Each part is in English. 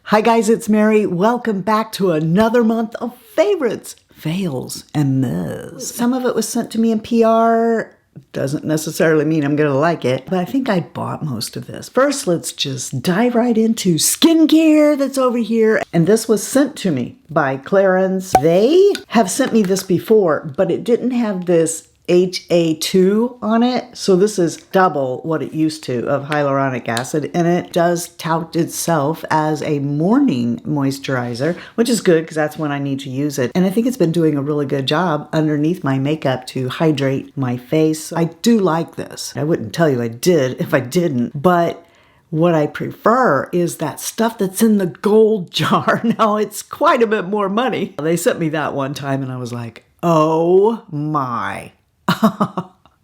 Hi guys, it's Mary. Welcome back to another month of favorites, fails, and myths. Some of it was sent to me in PR. Doesn't necessarily mean I'm going to like it, but I think I bought most of this. First, let's just dive right into skincare that's over here. And this was sent to me by Clarins. They have sent me this before, but it didn't have this HA2 on it. So this is double what it used to of hyaluronic acid, and it does tout itself as a morning moisturizer, which is good because that's when I need to use it. And I think it's been doing a really good job underneath my makeup to hydrate my face. I do like this. I wouldn't tell you I did if I didn't, but what I prefer is that stuff that's in the gold jar. Now it's quite a bit more money. They sent me that one time and I was like, oh my.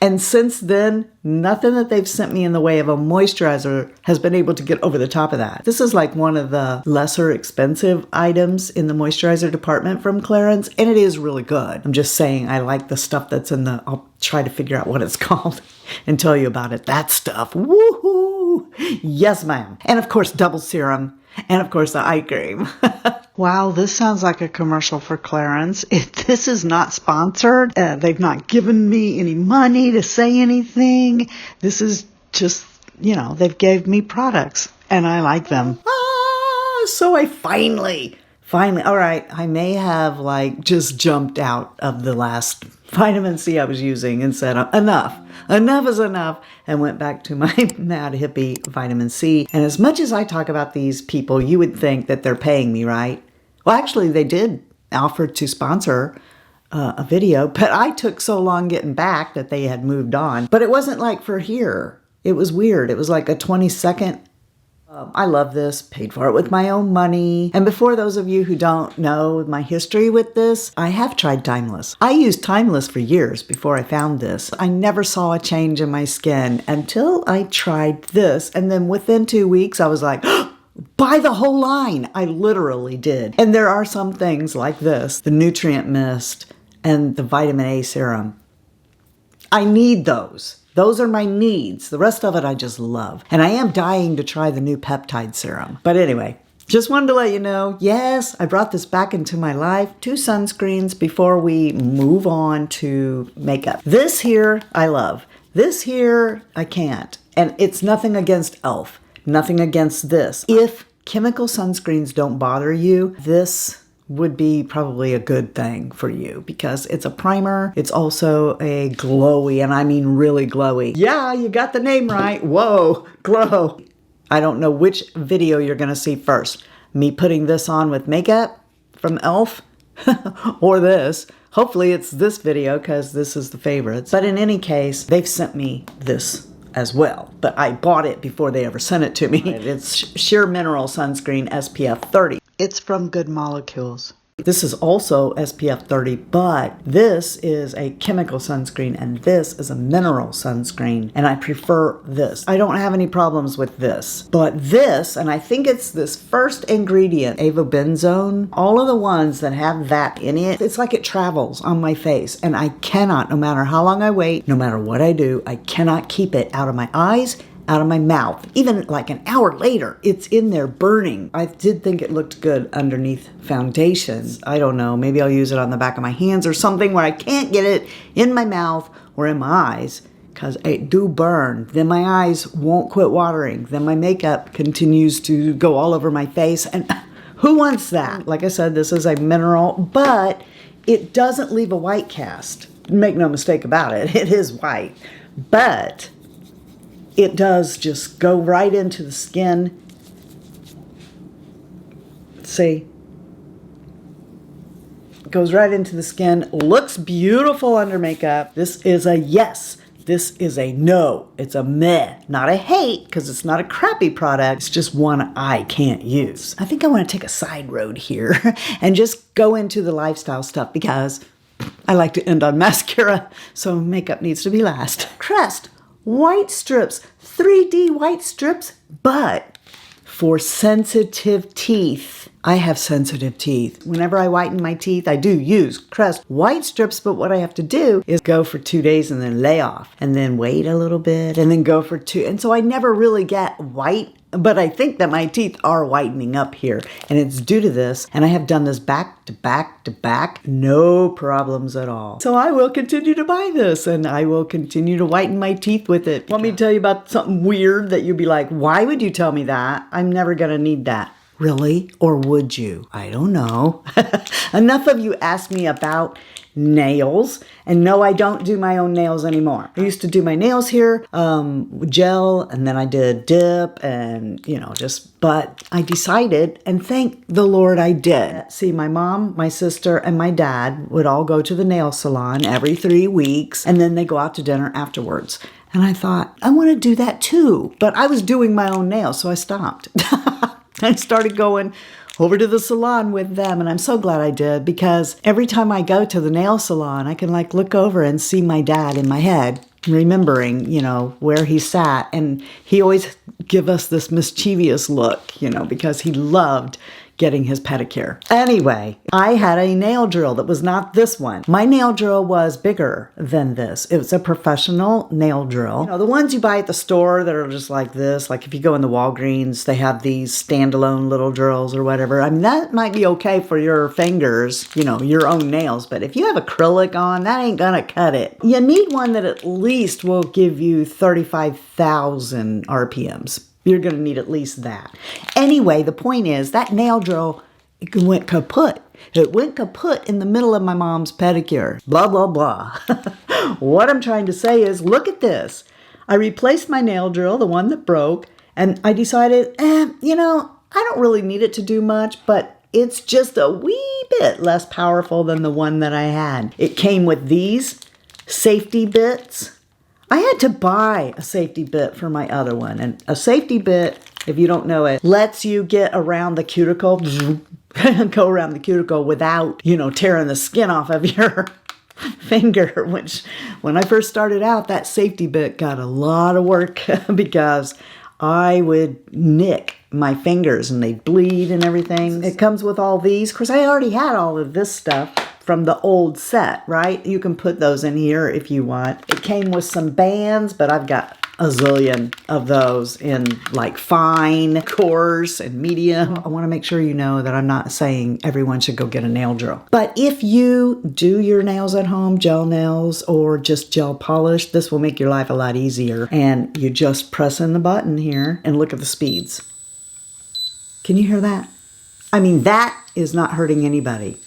And since then, nothing that they've sent me in the way of a moisturizer has been able to get over the top of that. This is like one of the lesser expensive items in the moisturizer department from Clarins, and it is really good. I'm just saying I like the stuff that's in the, I'll try to figure out what it's called and tell you about it. That stuff. Woohoo! Yes, ma'am. And of course, double serum. And of course, the eye cream. Wow, this sounds like a commercial for Clarins. This is not sponsored. They've not given me any money to say anything. This is just, they've gave me products and I like them. So I finally, all right, I may have just jumped out of the last vitamin C I was using and said, enough is enough, and went back to my Mad Hippie vitamin C. And as much as I talk about these people, you would think that they're paying me, right? Well, actually, they did offer to sponsor a video, but I took so long getting back that they had moved on. But it wasn't like for here. It was weird. It was like a 20-second. I love this, paid for it with my own money. And before those of you who don't know my history with this, I have tried Timeless. I used Timeless for years before I found this. I never saw a change in my skin until I tried this. And then within 2 weeks, I was like, buy the whole line. I literally did. And there are some things like this, the Nutrient Mist and the Vitamin A Serum. I need those. Those are my needs. The rest of it I just love. And I am dying to try the new peptide serum. But anyway, just wanted to let you know, yes, I brought this back into my life. 2 sunscreens before we move on to makeup. This here, I love. This here, I can't. And it's nothing against e.l.f. Nothing against this. If chemical sunscreens don't bother you, this would be probably a good thing for you because it's a primer. It's also a glowy, and I mean really glowy. Yeah, you got the name right. Whoa, glow. I don't know which video you're going to see first. Me putting this on with makeup from e.l.f. or this. Hopefully it's this video because this is the favorites. But in any case, they've sent me this as well, but I bought it before they ever sent it to me. It's Sheer Mineral Sunscreen SPF 30. It's from Good Molecules. This is also SPF 30, but this is a chemical sunscreen and this is a mineral sunscreen, and I prefer this. I don't have any problems with this, but this, and I think it's this first ingredient, avobenzone, all of the ones that have that in it, it's like it travels on my face, and I cannot, no matter how long I wait, no matter what I do, I cannot keep it out of my eyes, out of my mouth. Even like an hour later, it's in there burning. I did think it looked good underneath foundation. I don't know, maybe I'll use it on the back of my hands or something where I can't get it in my mouth or in my eyes because it do burn. Then my eyes won't quit watering. Then my makeup continues to go all over my face. And who wants that? Like I said, this is a mineral, but it doesn't leave a white cast. Make no mistake about it. It is white, but it does just go right into the skin. See? It goes right into the skin. Looks beautiful under makeup. This is a yes. This is a no. It's a meh. Not a hate, because it's not a crappy product. It's just one I can't use. I think I want to take a side road here and just go into the lifestyle stuff because I like to end on mascara, so makeup needs to be last. Crest. White strips, 3D white strips, but for sensitive teeth. I have sensitive teeth. Whenever I whiten my teeth, I do use Crest white strips, but what I have to do is go for 2 days and then lay off, and then wait a little bit, and then go for 2. And so I never really get white But I think that my teeth are whitening up here, and it's due to this. And I have done this back to back to back, no problems at all. So I will continue to buy this, and I will continue to whiten my teeth with it. Want me to tell you about something weird that you'd be like, why would you tell me that? I'm never gonna need that. Really? Or would you? I don't know. Enough of you ask me about nails, and no, I don't do my own nails anymore. I used to do my nails here, gel, and then I did dip, and but I decided, and thank the Lord I did. See, my mom, my sister, and my dad would all go to the nail salon every 3 weeks, and then they go out to dinner afterwards. And I thought, I want to do that too, but I was doing my own nails, so I stopped. I started going over to the salon with them, and I'm so glad I did, because every time I go to the nail salon, I can look over and see my dad in my head, remembering, where he sat, and he always give us this mischievous look, because he loved getting his pedicure. Anyway, I had a nail drill that was not this one. My nail drill was bigger than this. It was a professional nail drill. The ones you buy at the store that are just like this, like if you go in the Walgreens, they have these standalone little drills or whatever. I mean, that might be okay for your fingers, your own nails, but if you have acrylic on, that ain't gonna cut it. You need one that at least will give you 35,000 RPMs. You're going to need at least that. Anyway, the point is that nail drill, it went kaput. It went kaput in the middle of my mom's pedicure. Blah, blah, blah. What I'm trying to say is, look at this. I replaced my nail drill, the one that broke, and I decided, I don't really need it to do much, but it's just a wee bit less powerful than the one that I had. It came with these safety bits. I had to buy a safety bit for my other one. And a safety bit, if you don't know it, lets you get around the cuticle, go around the cuticle without, tearing the skin off of your finger, which when I first started out, that safety bit got a lot of work because I would nick my fingers and they'd bleed and everything. It comes with all these. Of course, I already had all of this stuff from the old set, right? You can put those in here if you want. It came with some bands, but I've got a zillion of those in fine, coarse, and medium. I want to make sure you know that I'm not saying everyone should go get a nail drill. But if you do your nails at home, gel nails or just gel polish, this will make your life a lot easier. And you just press in the button here and look at the speeds. Can you hear that? I mean, that is not hurting anybody.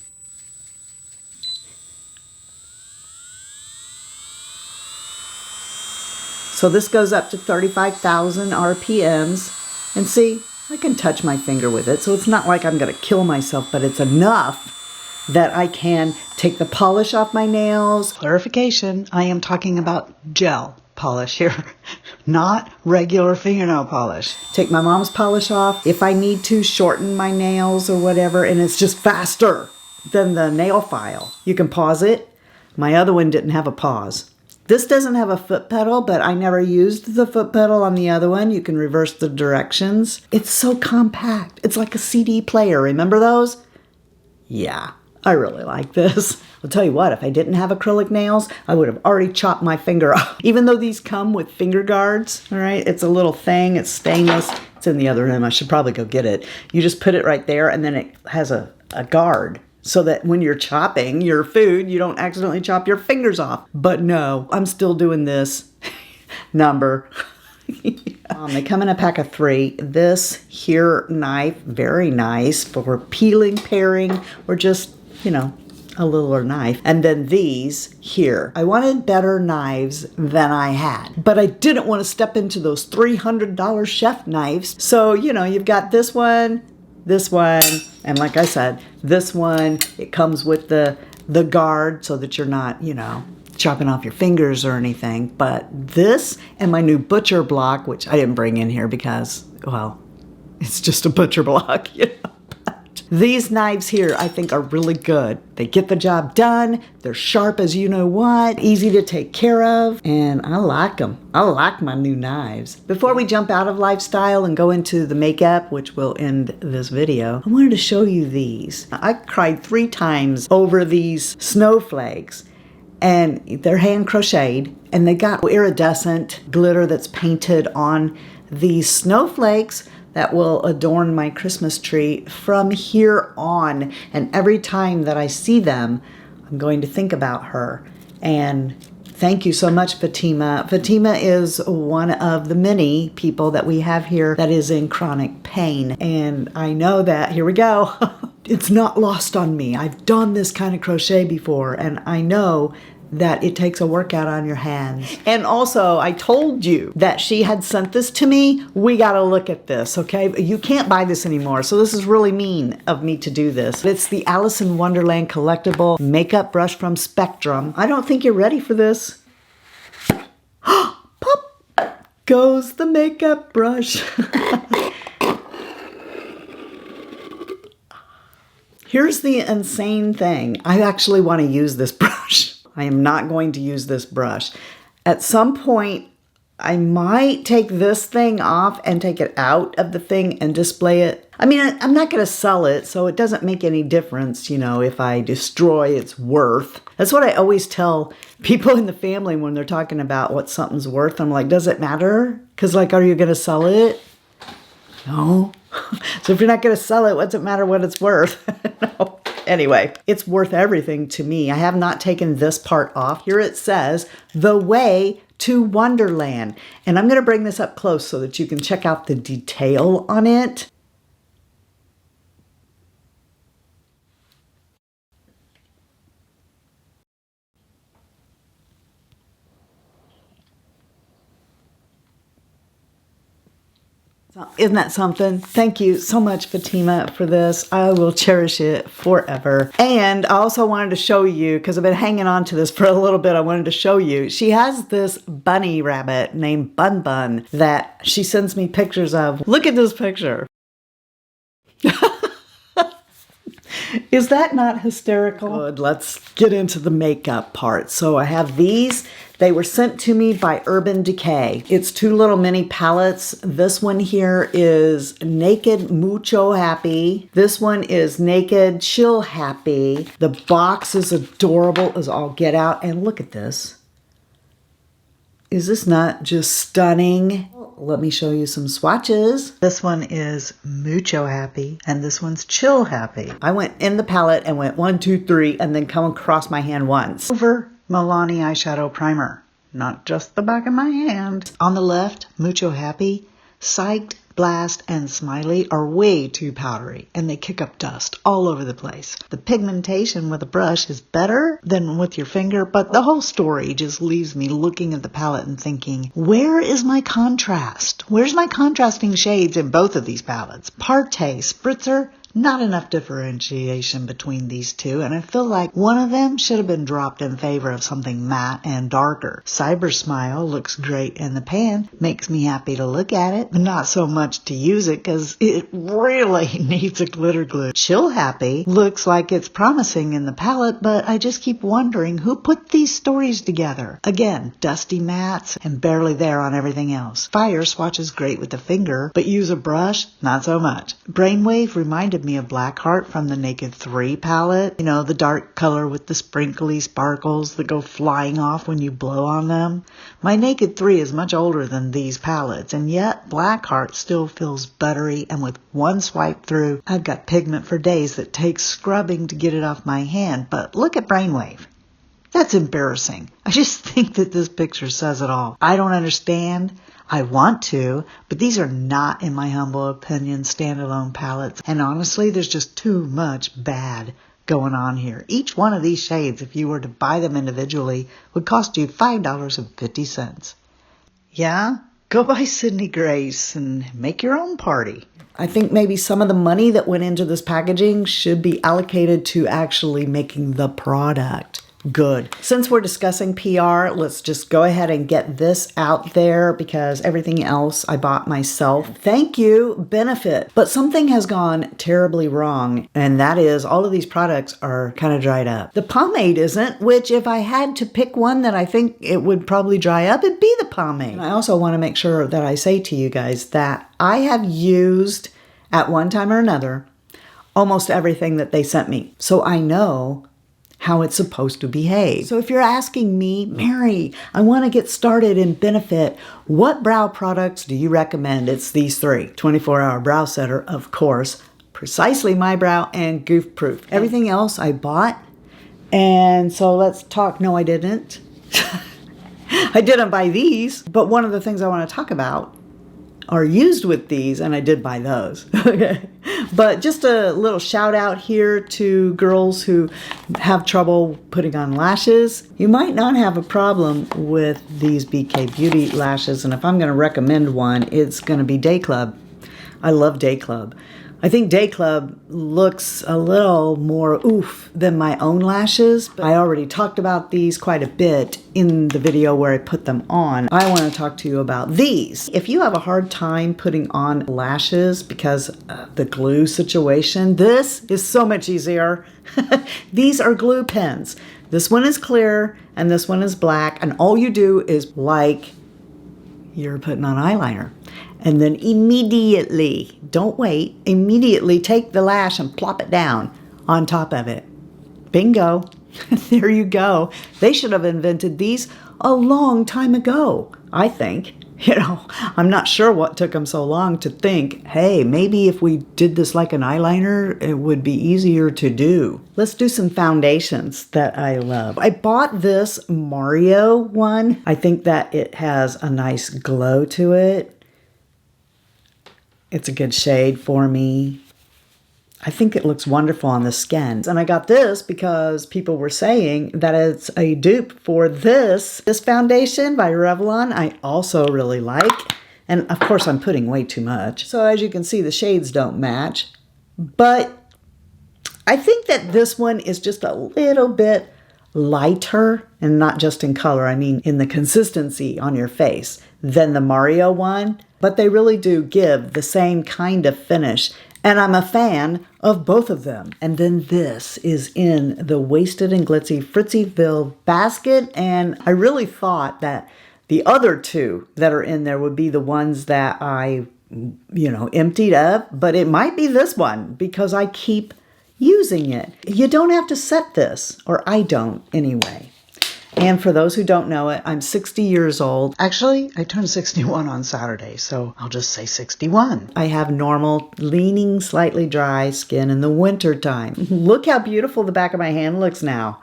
So this goes up to 35,000 RPMs. And see, I can touch my finger with it. So it's not like I'm going to kill myself, but it's enough that I can take the polish off my nails. Clarification, I am talking about gel polish here, not regular fingernail polish. Take my mom's polish off. If I need to shorten my nails or whatever, and it's just faster than the nail file. You can pause it. My other one didn't have a pause. This doesn't have a foot pedal, but I never used the foot pedal on the other one. You can reverse the directions. It's so compact. It's like a CD player. Remember those? Yeah, I really like this. I'll tell you what, if I didn't have acrylic nails, I would have already chopped my finger off. Even though these come with finger guards, all right? It's a little thing. It's stainless. It's in the other room. I should probably go get it. You just put it right there, and then it has a guard, so that when you're chopping your food, you don't accidentally chop your fingers off. But no, I'm still doing this number. They come in a pack of 3. This here knife, very nice for peeling, paring, or just, a littler knife. And then these here. I wanted better knives than I had, but I didn't want to step into those $300 chef knives. So, you've got this one, and like I said, this one, it comes with the guard so that you're not, chopping off your fingers or anything. But this and my new butcher block, which I didn't bring in here because, well, it's just a butcher block, But these knives here, I think, are really good. They get the job done. They're sharp as you know what, easy to take care of, and I like them. I like my new knives. Before we jump out of lifestyle and go into the makeup, which will end this video, I wanted to show you these. I cried 3 times over these snowflakes. And they're hand crocheted, and they got iridescent glitter that's painted on these snowflakes that will adorn my Christmas tree from here on. And every time that I see them, I'm going to think about her. And thank you so much, Fatima. Fatima is one of the many people that we have here that is in chronic pain. And I know that, here we go, it's not lost on me. I've done this kind of crochet before, and I know that it takes a workout on your hands. And also, I told you that she had sent this to me. We gotta look at this, okay? You can't buy this anymore, so this is really mean of me to do this. It's the Alice in Wonderland collectible makeup brush from Spectrum. I don't think you're ready for this. Pop! Goes the makeup brush. Here's the insane thing. I actually want to use this brush. I am not going to use this brush. At some point, I might take this thing off and take it out of the thing and display it. I mean, I'm not going to sell it, so it doesn't make any difference, you know, if I destroy its worth. That's what I always tell people in the family when they're talking about what something's worth. I'm like, does it matter? Because, like, are you going to sell it? No. So if you're not going to sell it, what's it matter what it's worth? No. Anyway, it's worth everything to me. I have not taken this part off. Here it says, The Way to Wonderland. And I'm going to bring this up close so that you can check out the detail on it. Isn't that something? Thank you so much, Fatima, for this. I will cherish it forever. And I also wanted to show you, because I've been hanging on to this for a little bit, I wanted to show you. She has this bunny rabbit named Bun Bun that she sends me pictures of. Look at this picture. Is that not hysterical? Good, let's get into the makeup part. So I have these. They were sent to me by Urban Decay. It's 2 little mini palettes. This one here is Naked Mucho Happy. This one is Naked Chill Happy. The box is adorable as all get out. And look at this. Is this not just stunning? Let me show you some swatches. This one is Mucho Happy, and this one's Chill Happy. I went in the palette and went 1, 2, 3, and then come across my hand once. Over Milani eyeshadow primer, not just the back of my hand. On the left, Mucho Happy, Psyched, Blast, and Smiley are way too powdery, and they kick up dust all over the place. The pigmentation with a brush is better than with your finger, but the whole story just leaves me looking at the palette and thinking, where is my contrast? Where's my contrasting shades in both of these palettes? Partay, Spritzer, not enough differentiation between these two, and I feel like one of them should have been dropped in favor of something matte and darker. Cyber Smile looks great in the pan, makes me happy to look at it, but not so much to use it because it really needs a glitter glue. Chill Happy looks like it's promising in the palette, but I just keep wondering who put these stories together. Again, dusty mattes and barely there on everything else. Fire swatches great with the finger, but use a brush, not so much. Brainwave reminded me of Blackheart from the Naked 3 palette. You know, the dark color with the sprinkly sparkles that go flying off when you blow on them. My Naked 3 is much older than these palettes, and yet Blackheart still feels buttery, and with one swipe through, I've got pigment for days that takes scrubbing to get it off my hand. But look at Brainwave. That's embarrassing. I just think that this picture says it all. I don't understand. I want to, but these are not, in my humble opinion, standalone palettes. And honestly, there's just too much bad going on here. Each one of these shades, if you were to buy them individually, would cost you $5.50. Yeah? Go buy Sydney Grace and make your own party. I think maybe some of the money that went into this packaging should be allocated to actually making the product good. Since we're discussing PR, let's just go ahead and get this out there because everything else I bought myself. Thank you, Benefit. But something has gone terribly wrong, and that is all of these products are kind of dried up. The pomade isn't, which if I had to pick one that I think it would probably dry up, it'd be the pomade. And I also want to make sure that I say to you guys that I have used at one time or another almost everything that they sent me. So I know how it's supposed to behave. So if you're asking me, Mary, I want to get started in Benefit, what brow products do you recommend? It's these three. 24-Hour Brow Setter, of course, Precisely My Brow, and Goof Proof. Everything else I bought. And so let's talk. No, I didn't. I didn't buy these, but one of the things I want to talk about are used with these, and I did buy those. Okay. But just a little shout out here to girls who have trouble putting on lashes. You might not have a problem with these BK Beauty lashes, and if I'm going to recommend one, it's going to be Day Club. I love Day Club. I think Day Club looks a little more oof than my own lashes. I already talked about these quite a bit in the video where I put them on. I want to talk to you about these. If you have a hard time putting on lashes because of the glue situation, this is so much easier. These are glue pens. This one is clear and this one is black, and all you do is like you're putting on eyeliner. And then immediately, don't wait, immediately take the lash and plop it down on top of it. Bingo. There you go. They should have invented these a long time ago, I think. You know, I'm not sure what took them so long to think, hey, maybe if we did this like an eyeliner, it would be easier to do. Let's do some foundations that I love. I bought this Mario one. I think that it has a nice glow to it. It's a good shade for me. I think it looks wonderful on the skin. And I got this because people were saying that it's a dupe for this foundation by Revlon. I also really like. And of course I'm putting way too much. So as you can see, the shades don't match. But I think that this one is just a little bit lighter, and not just in color, I mean in the consistency on your face, than the Mario one. But they really do give the same kind of finish. And I'm a fan of both of them. And then this is in the Wasted and Glitzy Fritzyville basket. And I really thought that the other two that are in there would be the ones that I, emptied up. But it might be this one because I keep using it. You don't have to set this, or I don't anyway. And for those who don't know it, I'm 60 years old. Actually, I turned 61 on Saturday, so I'll just say 61. I have normal, leaning, slightly dry skin in the winter time. Look how beautiful the back of my hand looks now.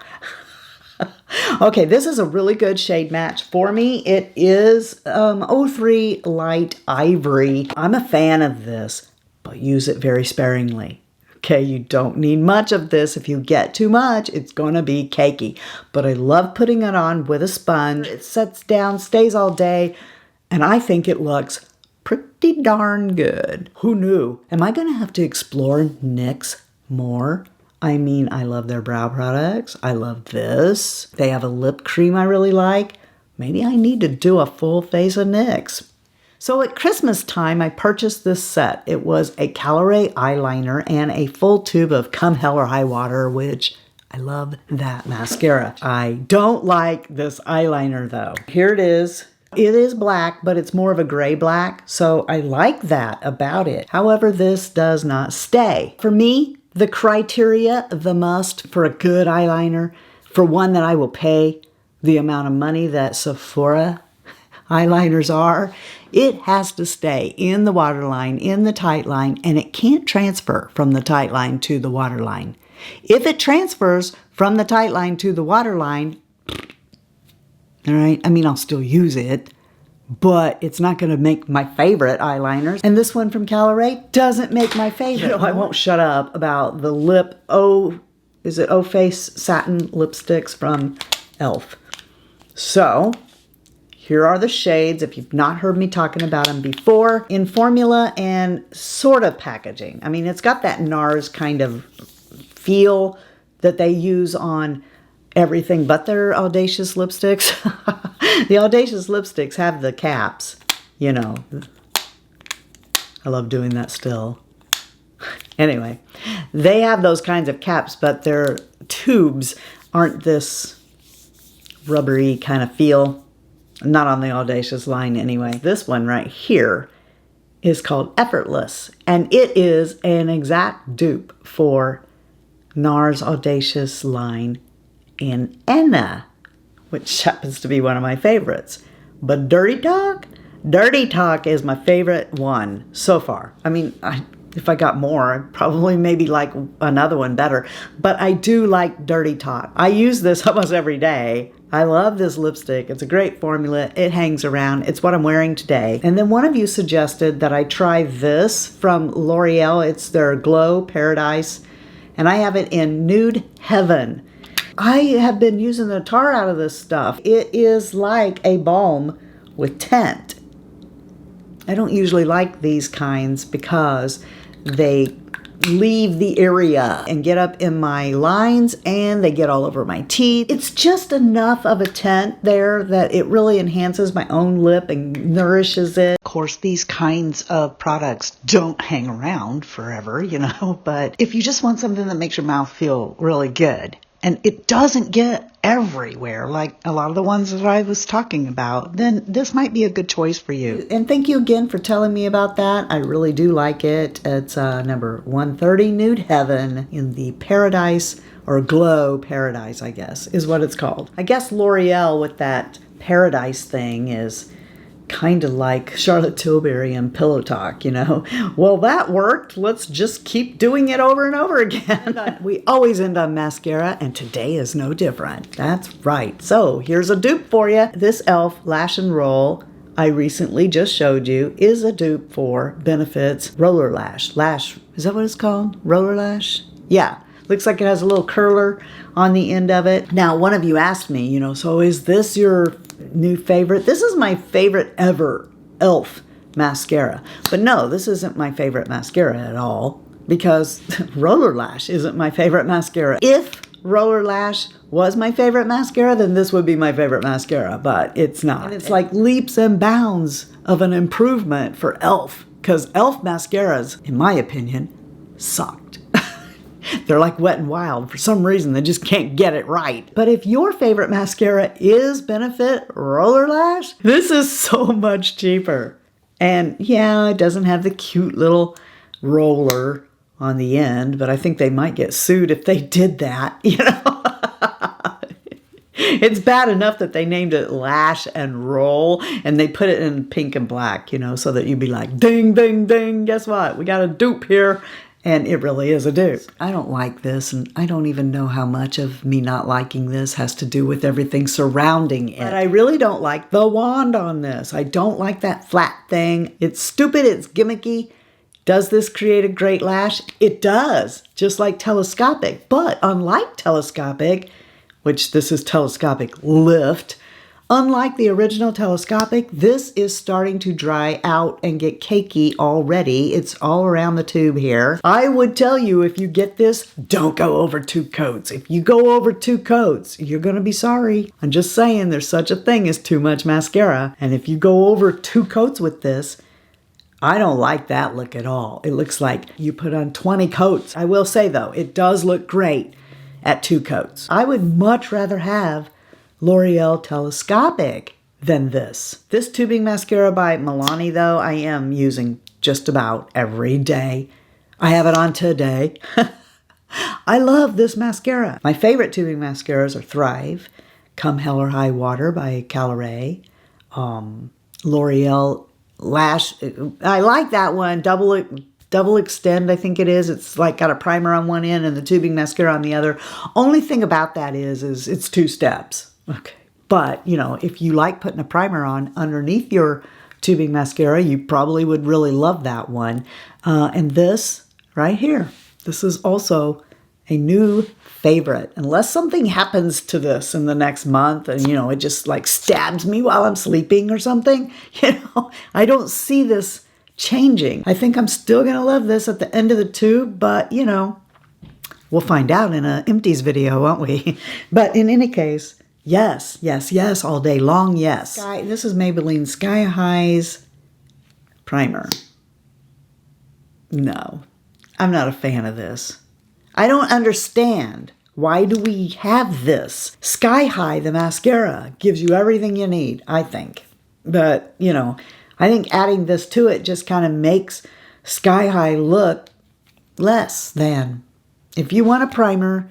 Okay, this is a really good shade match for me. It is 03 Light Ivory. I'm a fan of this, but use it very sparingly. Okay, you don't need much of this. If you get too much, it's going to be cakey. But I love putting it on with a sponge. It sets down, stays all day, and I think it looks pretty darn good. Who knew? Am I going to have to explore NYX more? I mean, I love their brow products. I love this. They have a lip cream I really like. Maybe I need to do a full face of NYX. So at Christmas time, I purchased this set. It was a Caliray eyeliner and a full tube of Come Hell or High Water, which I love that mascara. I don't like this eyeliner though. Here it is. It is black, but it's more of a gray black, so I like that about it. However, this does not stay. For me, the criteria, the must for a good eyeliner, for one that I will pay the amount of money that Sephora eyeliners are, it has to stay in the waterline, in the tight line, and it can't transfer from the tight line to the waterline. If it transfers from the tight line to the waterline, all right, I mean, I'll still use it, but it's not going to make my favorite eyeliners. And this one from Caliray doesn't make my favorite. I won't shut up about the is it O-Face satin lipsticks from e.l.f. So here are the shades, if you've not heard me talking about them before, in formula and sort of packaging. I mean, it's got that NARS kind of feel that they use on everything but their Audacious lipsticks. The Audacious lipsticks have the caps, I love doing that still. Anyway, they have those kinds of caps, but their tubes aren't this rubbery kind of feel. Not on the Audacious line anyway. This one right here is called Effortless, and it is an exact dupe for NARS Audacious line and Anna, which happens to be one of my favorites. But Dirty Talk? Dirty Talk is my favorite one so far. I mean, if I got more, I'd probably maybe like another one better. But I do like Dirty Talk. I use this almost every day. I love this lipstick. It's a great formula. It hangs around. It's what I'm wearing today. And then one of you suggested that I try this from L'Oreal. It's their Glow Paradise. And I have it in Nude Heaven. I have been using the tar out of this stuff. It is like a balm with tint. I don't usually like these kinds because they leave the area and get up in my lines and they get all over my teeth. It's just enough of a tint there that it really enhances my own lip and nourishes it. Of course, these kinds of products don't hang around forever, you know, but if you just want something that makes your mouth feel really good, and it doesn't get everywhere like a lot of the ones that I was talking about, then this might be a good choice for you. And thank you again for telling me about that. I really do like it. It's number 130 Nude Heaven in the Paradise, or Glow Paradise, I guess, is what it's called. I guess L'Oreal with that Paradise thing is kind of like Charlotte Tilbury and Pillow Talk, you know. Well, that worked. Let's just keep doing it over and over again. We always end on mascara, and today is no different. That's right. So here's a dupe for you. This e.l.f. Lash and Roll I recently just showed you is a dupe for Benefit's Roller Lash. Lash, is that what it's called? Roller Lash? Yeah. Looks like it has a little curler on the end of it. Now, one of you asked me, you know, so is this your new favorite? This is my favorite ever e.l.f. mascara. But no, this isn't my favorite mascara at all because Roller Lash isn't my favorite mascara. If Roller Lash was my favorite mascara, then this would be my favorite mascara, but it's not. And it's like leaps and bounds of an improvement for e.l.f. because e.l.f. mascaras, in my opinion, sucked. They're like Wet n Wild. For some reason, they just can't get it right. But if your favorite mascara is Benefit Roller Lash, this is so much cheaper. And yeah, it doesn't have the cute little roller on the end, but I think they might get sued if they did that, you know? It's bad enough that they named it Lash and Roll, and they put it in pink and black, you know, so that you'd be like, ding, ding, ding, guess what? We got a dupe here. And it really is a dupe. I don't like this, and I don't even know how much of me not liking this has to do with everything surrounding it. But I really don't like the wand on this. I don't like that flat thing. It's stupid, it's gimmicky. Does this create a great lash? It does, just like telescopic. But unlike telescopic, which this is telescopic lift, unlike the original telescopic, this is starting to dry out and get cakey already. It's all around the tube here. I would tell you, if you get this, don't go over 2 coats. If you go over 2 coats, you're going to be sorry. I'm just saying there's such a thing as too much mascara. And if you go over 2 coats with this, I don't like that look at all. It looks like you put on 20 coats. I will say though, it does look great at 2 coats. I would much rather have L'Oreal Telescopic than this. This tubing mascara by Milani, though, I am using just about every day. I have it on today. I love this mascara. My favorite tubing mascaras are Thrive, Come Hell or High Water by Caliray, L'Oreal Lash. I like that one. Double Extend, I think it is. It's like got a primer on one end and the tubing mascara on the other. Only thing about that is it's 2 steps. Okay. But, you know, if you like putting a primer on underneath your tubing mascara, you probably would really love that one. And this right here, this is also a new favorite. Unless something happens to this in the next month and, you know, it just like stabs me while I'm sleeping or something, you know, I don't see this changing. I think I'm still going to love this at the end of the tube, but, you know, we'll find out in an empties video, won't we? But in any case, yes, yes, yes, all day long, yes. This is Maybelline Sky Highs primer. No, I'm not a fan of this. I don't understand. Why do we have this? Sky High, the mascara, gives you everything you need, I think. But, you know, I think adding this to it just kind of makes Sky High look less than. If you want a primer,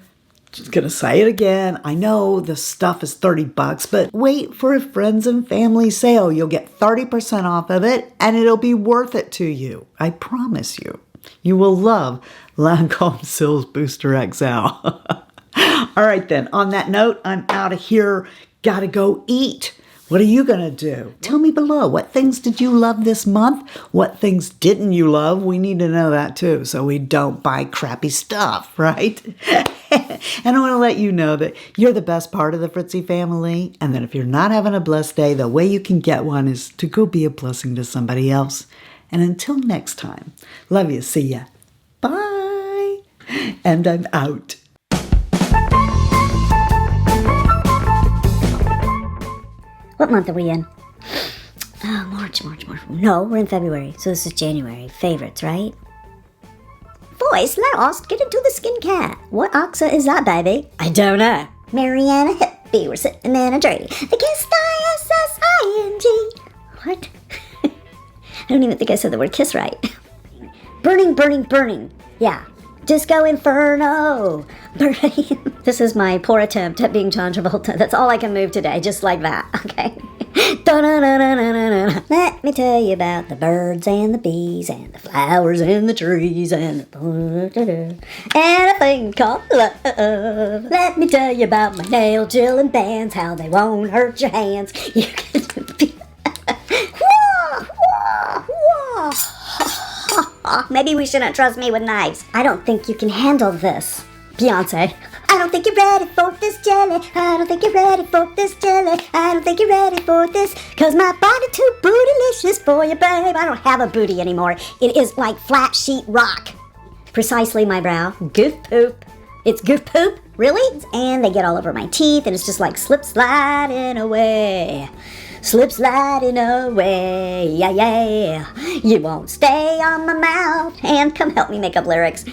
Just gonna say it again. I know the stuff is $30, but wait for a friends and family sale. You'll get 30% off of it, and it'll be worth it to you. I promise you. You will love Lancome Sills Booster XL. All right then, on that note, I'm out of here. Gotta go eat. What are you gonna do? Tell me below, what things did you love this month? What things didn't you love? We need to know that too, so we don't buy crappy stuff, right? And I want to let you know that you're the best part of the Fritzy family, and that if you're not having a blessed day, the way you can get one is to go be a blessing to somebody else. And until next time, love you, see ya, bye, and I'm out. What month are we in? Oh, March. No, we're in February, so this is January. Favorites, right? Voice lost, get into the skin cat. What oxa is that, baby? I don't know. Mariana Hippie, we're sitting in a tree. The kiss ISSING. What? I don't even think I said the word kiss right. Burning. Yeah. Disco Inferno. Burning. This is my poor attempt at being John Travolta. That's all I can move today, just like that, okay? Let me tell you about the birds and the bees and the flowers and the trees and the and a thing called love. Let me tell you about my nail chilling bands, how they won't hurt your hands. You can be maybe we shouldn't trust me with knives. I don't think you can handle this. Beyonce. I don't think you're ready for this jelly. I don't think you're ready for this jelly. I don't think you're ready for this. Cause my body too bootylicious for you, babe. I don't have a booty anymore. It is like flat sheet rock. Precisely my brow. Goof poop. It's goof poop? Really? And they get all over my teeth and it's just like slip sliding away. Slip sliding away, yeah. You won't stay on my mouth. And come help me make up lyrics.